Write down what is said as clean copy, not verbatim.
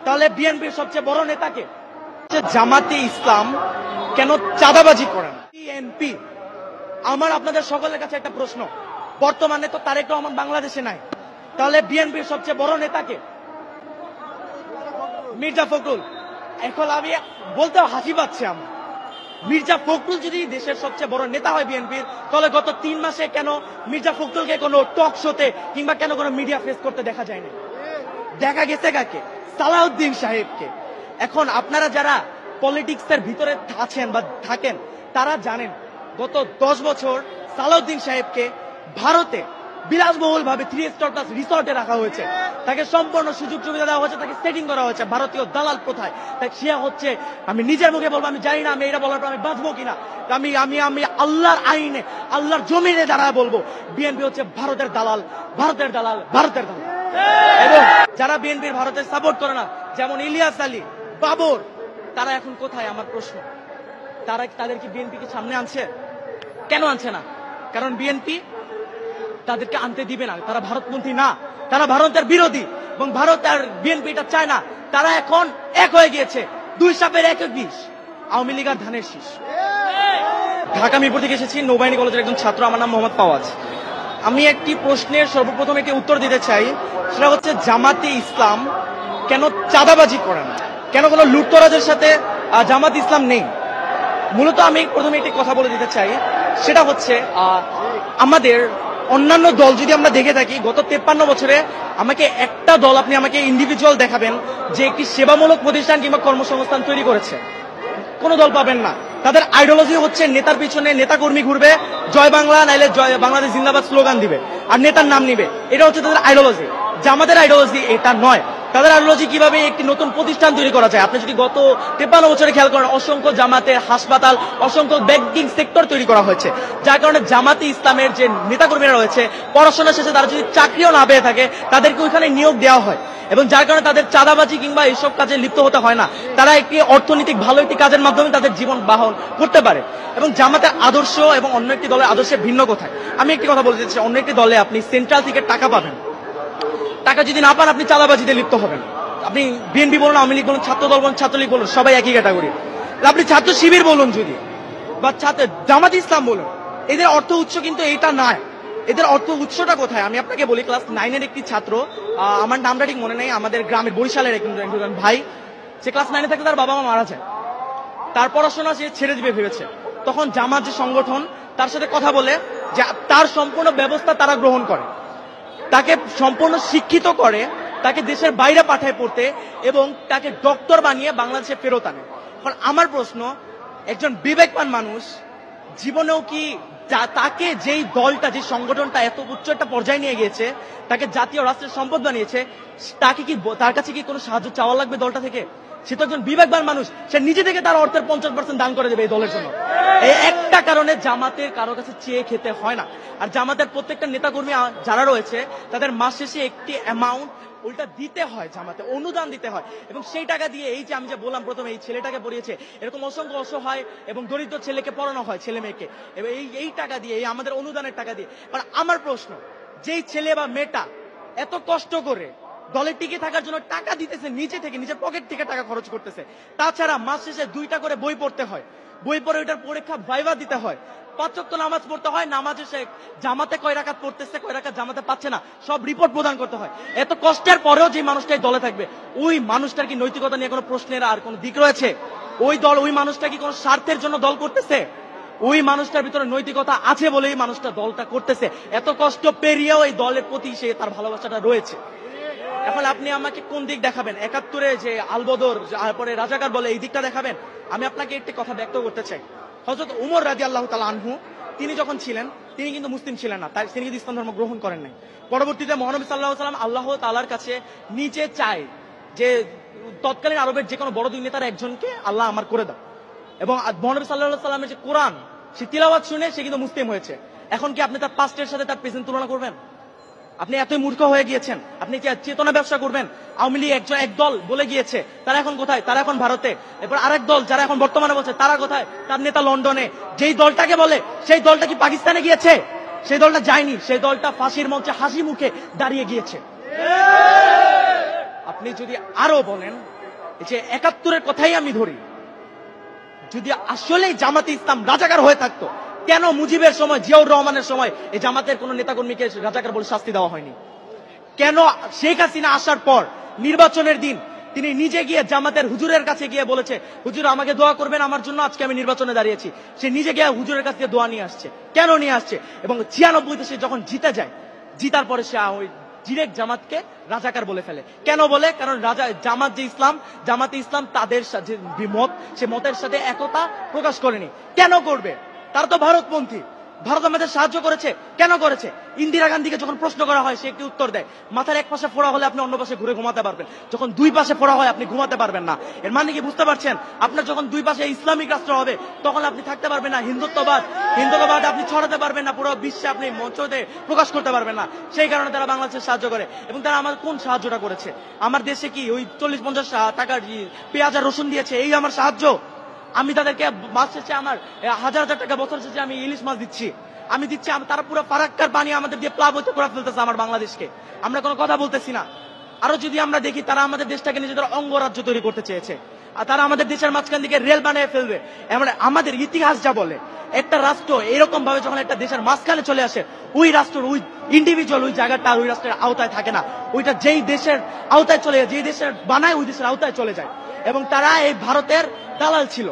তাহলে বিএনপির সবচেয়ে বড় নেতাকে জামাতে ইসলাম কেন চাঁদাবাজি করেন? বিএনপি আমার আপনাদের সকলের কাছে একটা প্রশ্ন, বর্তমানে তো তারেক রহমান বাংলাদেশে নাই, তাহলে বিএনপির সবচেয়ে বড় নেতাকে? মির্জা ফখরুল। এখন আমি বলতে হাসি পাচ্ছে আমার, মির্জা ফখরুল যদি দেশের সবচেয়ে বড় নেতা হয় বিএনপির, তাহলে গত 3 মাসে কেন মির্জা ফখরুলকে কোনো টক শোতে কিংবা কেন কোনো মিডিয়া ফেস করতে দেখা যায় না? দেখা গেছে কাকে? সালাউদ্দিন সাহেবকে। এখন আপনারা যারা পলিটিক্সের ভিতরে আছেন বা থাকেন তারা জানেন গত 10 বছর সালাউদ্দিন সাহেবকে ভারতে বিলাসবহুল ভাবে 3 স্টার প্লাস রিসর্টে রাখা হয়েছে, তাকে সম্পূর্ণ সুযোগ সুবিধা দেওয়া হয়েছে, তাকে সেটিং করা হয়েছে ভারতীয় দালাল প্রথায়। তাই সে হচ্ছে, আমি নিজের মুখে বলবো, আমি জানি না আমি এটা বলার পর আমি বাঁচবো কিনা, আমি আমি আমি আল্লাহর আইনে আল্লাহর জমিনে দাঁড়ায় বলবো বিএনপি হচ্ছে ভারতের দালাল, ভারতের দালাল, ভারতের দালাল। এবং যারা বিএনপির ভারতের সাপোর্ট করে না, যেমন ইলিয়াস আলী, বাবর, তারা এখন কোথায়? আমার প্রশ্ন, তাদের কি বিএনপি কি সামনে আনছে? কেন আনছে না? কারণ বিএনপি তাদেরকে আনতে দিবে না, তারা ভারতপন্থী না, তারা ভারতের বিরোধী, এবং ভারত আর বিএনপি এটা চায় না। তারা এখন এক হয়ে গিয়েছে, 2 সাপের 1 বিষ, আওয়ামী লীগ আর ধানের শীষ। ঢাকা মিরপুর থেকে এসেছি, নৌবাহিনী কলেজের একজন ছাত্র, আমার নাম মোহাম্মদ পাওয়াজ। আমি একটি প্রশ্নের সর্বপ্রথম একটি উত্তর দিতে চাই, সেটা হচ্ছে জামাতে ইসলাম কেন চাঁদাবাজি করে না, কেন কোনো লুটতরাজের সাথে জামাতে ইসলাম নেই? মূলত আমি প্রথমে একটি কথা বলে দিতে চাই, সেটা হচ্ছে আমাদের অন্যান্য দল যদি আমরা দেখে থাকি গত 53 বছরে আমাকে একটা দল, আপনি আমাকে ইন্ডিভিজুয়াল দেখাবেন যে একটি সেবামূলক প্রতিষ্ঠান কিংবা কর্মসংস্থান তৈরি করেছে? কোন দল পাবেন না। তাদের আইডিওলজি হচ্ছে নেতার পিছনে নেতা কর্মী ঘুরবে, জয় বাংলা নাইলে জয় বাংলাদেশ জিন্দাবাদ স্লোগান দিবে আর নেতার নাম নিবে, এটা হচ্ছে তাদের আইডিওলজি। জামাতের আইডিওলজি এটা নয়। তাদের আইডিওলজি কিভাবে একটি নতুন প্রতিষ্ঠান তৈরি করা যায়। আপনি যদি গত 53 বছরে খেয়াল করেন, অসংখ্য জামাতের হাসপাতাল, অসংখ্য ব্যাংকিং সেক্টর তৈরি করা হয়েছে, যার কারণে জামাতে ইসলামের যে নেতাকর্মীরা রয়েছে পড়াশোনা শেষে তারা যদি চাকরিও না পেয়ে থাকে তাদেরকে ওইখানে নিয়োগ দেওয়া হয়, এবং যার কারণে তাদের চাঁদাবাজি কিংবা এইসব কাজে লিপ্ত হতে হয় না। তারা একটি অর্থনৈতিক ভালো একটি কাজের মাধ্যমে তাদের জীবন বাহন করতে পারে। এবং জামাতের আদর্শ এবং অন্য একটি দলের আদর্শের ভিন্ন কোথায়? আমি একটি কথা বলতে চাই, অন্য একটি দলে আপনি সেন্ট্রাল থেকে টাকা পাবেন, টাকা যদি না পান আপনি চাঁদাবাজিতে লিপ্ত হবেন। আপনি বিএনপি বলুন, আওয়ামী লীগ বলুন, ছাত্রদল বলুন, ছাত্রলীগ বলুন, সবাই একই ক্যাটাগরি। আপনি ছাত্র শিবির বলুন যদি, বা জামাত ইসলাম বলুন, এদের অর্থ উৎস কিন্তু এটা নয়। এদের অর্থ উৎসটা কোথায়? আমি আপনাকে বলি, ক্লাস 9-এর একটি ছাত্র, আমার নামটা ঠিক মনে নেই, আমাদের গ্রামের বরিশালের একজন ভাই, সে ক্লাস 9-এ থাকতে তার বাবা মা মারা যায়, তার পড়াশোনা সে ছেড়ে দিবে ভেবেছে। তখন জামাত যে সংগঠন তার সাথে কথা বলে যে তার সম্পূর্ণ ব্যবস্থা তারা গ্রহণ করে, তাকে সম্পূর্ণ শিক্ষিত করে, তাকে দেশের বাইরে পাঠায় পড়তে, এবং তাকে ডক্টর বানিয়ে বাংলাদেশে ফেরত আনে। এখন আমার প্রশ্ন, একজন বিবেকবান মানুষ জীবনেও কি তাকে যেই দলটা, যে সংগঠনটা এত উচ্চ একটা পর্যায়ে নিয়ে গিয়েছে, তাকে জাতীয় রাষ্ট্রের সম্পদ বানিয়েছে, তাকে কি, তার কাছে কি কোনো সাহায্য চাওয়া লাগবে দলটা থেকে? সে তো একজন বিবেকবান মানুষ, সে নিজে থেকে তার অর্থের 50% দান করে দেবে এই দলের জন্য। এই একটা কারণে জামাতের কারো কাছে চেয়ে খেতে হয় না। আর জামাতের প্রত্যেকটা নেতাকর্মী যারা রয়েছে তাদের মাস শেষে একটি অ্যামাউন্ট ওইটা দিতে হয়, জামাতে অনুদান দিতে হয়, এবং সেই টাকা দিয়ে এই যে আমি যে বললাম প্রথমে, এই ছেলেটাকে পড়িয়েছে, এরকম অসংখ্য অসহায় এবং দরিদ্র ছেলেকে পড়ানো হয়, ছেলে মেয়েকে, এবং এই টাকা দিয়ে, এই আমাদের অনুদানের টাকা দিয়ে। কারণ আমার প্রশ্ন, যেই ছেলে বা মেয়েটা এত কষ্ট করে দলে টিকে থাকার জন্য টাকা দিতেছে, নিজে থেকে নিজের পকেট থেকে টাকা খরচ করতেছে, তাছাড়া মাস শেষে 2টা করে বই পড়তে হয়, বই পড়ে ওইটার পরীক্ষা ভাইভা দিতে হয়, 5 ওয়াক্ত নামাজ পড়তে হয়, নামাজে সে জামাতে কয় রাকাত পড়তেছে, কয় রাকাত জামাতে পাচ্ছে না, সব রিপোর্ট প্রদান করতে হয়। এত কষ্টের পরেও যে মানুষটাই দলে থাকবে, ওই মানুষটার কি নৈতিকতা নিয়ে কোনো প্রশ্নের আর কোনো দিক রয়েছে? ওই মানুষটা কি কোনো স্বার্থের জন্য দল করতেছে? ওই মানুষটার ভিতরে নৈতিকতা আছে বলেই মানুষটা দলটা করতেছে। এত কষ্ট পেরিয়েও এই দলের প্রতি সে তার ভালোবাসাটা রয়েছে। এখন আপনি আমাকে কোন দিক দেখাবেন? 71-এ যে আলবদর, তারপরে রাজাকার বলে, এই দিকটা দেখাবেন? আমি আপনাকে একটি কথা ব্যক্ত করতে চাই। হযরত উমর রাদিয়াল্লাহু তাআলা আনহু, তিনি যখন ছিলেন, তিনি কিন্তু মুসলিম ছিলেন না, তিনি কিন্তু ইসলাম ধর্ম গ্রহণ করেন নাই। পরবর্তীতে মহানবী সাল্লাল্লাহু আলাইহি ওয়াসাল্লাম আল্লাহ তাআলার কাছে নিজে চায় যে তৎকালীন আরবের যে কোনো বড় দুই নেতার একজনকে আল্লাহ আমার করে দাও, এবং মহানবী সাল্লাল্লাহু আলাইহি ওয়াসাল্লামের যে কোরআন, সে তিলাওয়াত শুনে সে কিন্তু মুসলিম হয়েছে। এখন কি আপনি তার পাস্টের সাথে তার প্রেজেন্ট তুলনা করবেন? আপনি এতই মূর্খ হয়ে গিয়েছেন? আপনি চেতনা ব্যবসা করবেন? আওয়ামী লীগ একদল বলে গিয়েছে, তারা এখন কোথায়? তারা এখন ভারতে। এরপর আরেক দল যারা এখন বর্তমানে বলছে, তারা কোথায়? তার নেতা লন্ডনে। যেই দলটাকে বলে, সেই দলটা কি পাকিস্তানে গিয়েছে? সেই দলটা যায়নি, সেই দলটা ফাঁসির মঞ্চে হাসি মুখে দাঁড়িয়ে গিয়েছে। আপনি যদি আরো বলেন এই যে 71-এর কথাই আমি ধরি, যদি আসলেই জামাতে ইসলাম রাজাকার হয়ে থাকতো, কেন মুজিবের সময়, জিয়াউর রহমানের সময় এই জামাতের কোন নেতাকর্মীকে রাজাকার বলে শাস্তি দেওয়া হয়নি? কেন শেখ হাসিনা আসার পর নির্বাচনের দিন তিনি নিজে গিয়ে জামাতের হুজুরের কাছে গিয়ে বলেছে, হুজুর আমাকে দোয়া করবেন আমার জন্য, আজকে আমি নির্বাচনে দাঁড়িয়েছি। সে নিজে গিয়ে হুজুরের কাছ থেকে দোয়া নিয়ে আসছে। কেন নিয়ে আসছে? এবং 96-তে সে যখন জিতে যায়, জিতার পরে সে ওই ডিরেক্ট জামাতকে রাজাকার বলে ফেলে। কেন বলে? কারণ জামাত যে ইসলাম, জামাতে ইসলাম তাদের যে মত, সে মতের সাথে একতা প্রকাশ করেনি। কেন করবে? তারা তো ভারতপন্থী। ভারত আমাদের সাহায্য করেছে, কেন করেছে? ইন্দিরা গান্ধীকে যখন প্রশ্ন করা হয়, সে একটি উত্তর দেয়, মাথার এক পাশে ফোড়া হলে আপনি অন্য পাশে ঘুরে ঘুমাতে পারবেন, যখন দুই পাশে ফোড়া হয় আপনি ঘুমাতে পারবেন না। এর মানে কি বুঝতে পারছেন? আপনার যখন দুই পাশে ইসলামিক রাষ্ট্র হবে, তখন আপনি থাকতে পারবেন না। হিন্দুত্ববাদ আপনি ছড়াতে পারবেন না, পুরো বিশ্বে আপনি মঞ্চতে প্রকাশ করতে পারবেন না। সেই কারণে তারা বাংলাদেশে সাহায্য করে। এবং তারা আমাদের কোন সাহায্যটা করেছে? আমার দেশে কি ওই 40-50 টাকার পেঁয়াজ আর রসুন দিয়েছে, এই আমার সাহায্য? আমি তাদেরকে মাস শেষে আমার হাজার হাজার টাকা, বছর শেষে আমি ইলিশ মাছ দিচ্ছি, আমি দিচ্ছি। তারা পুরো ফারাক্কার পানি আমাদের দিয়ে প্লাবিত করে ফেলতেছে আমার বাংলাদেশকে। আমরা কোনো কথা বলতেছি না। আরো যদি আমরা দেখি, তারা আমাদের দেশটাকে নিজেদের অঙ্গরাজ্য তৈরি করতে চেয়েছে, আর তারা আমাদের দেশের মাঝখান দিকে রেল বানিয়ে ফেলবে। এমন আমাদের ইতিহাস যা বলে, একটা রাষ্ট্র এরকম ভাবে যখন একটা দেশের মাঝখানে চলে আসে, ওই রাষ্ট্র, ওই ইন্ডিভিজুয়াল ওই জায়গাটা ওই রাষ্ট্রের আওতায় থাকে না। ওইটা যেই দেশের আওতায় চলে যায়, যেই দেশের বানায় ওই দেশের আওতায় চলে যায়। এবং তারা এই ভারতের দালাল ছিল।